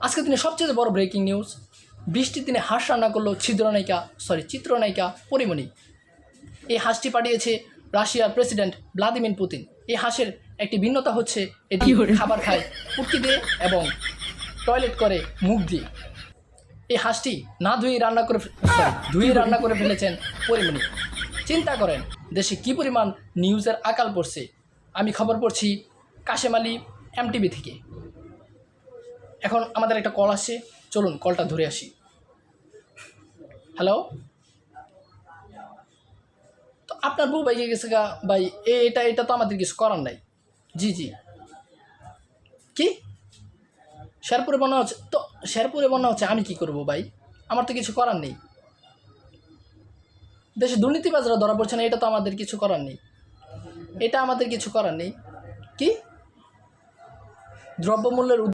আজকে দিনে সবচেয়ে বড় ব্রেকিং নিউজ, বৃষ্টির দিনে হাঁস রান্না করলো চিত্রনায়িকা পরিমণি। এই হাঁসটি পাঠিয়েছে রাশিয়ার প্রেসিডেন্ট ভ্লাদিমির পুতিন। এই হাঁসের একটি ভিন্নতা হচ্ছে এটি খাবার খায় পুটকি দিয়ে এবং টয়লেট করে মুখ দিয়ে। এই হাঁসটি না ধুয়ে রান্না করে ফেলেছেন পরিমণি। চিন্তা করেন দেশে কী পরিমাণ নিউজের আকাল পড়ছে। আমি খবর পড়ছি কাশেম আলী MTV থেকে। এখন আমাদের একটা কল আসছে, চলুন কলটা ধরে আসি। হ্যালো, তো আপনার বউ বাইকে গেছে গা ভাই, এটা তো আমাদের কিছু করার নাই। জি কি শেরপুরে বন্যা হচ্ছে? তো শেরপুরে বন্যা হচ্ছে, আমি কি করব ভাই? আমার তো কিছু করার নেই। দেশে দুর্নীতিবাজরা ধরা পড়ছে না, এটা তো আমাদের কিছু করার নেই। কি দ্রব্যমূল্যের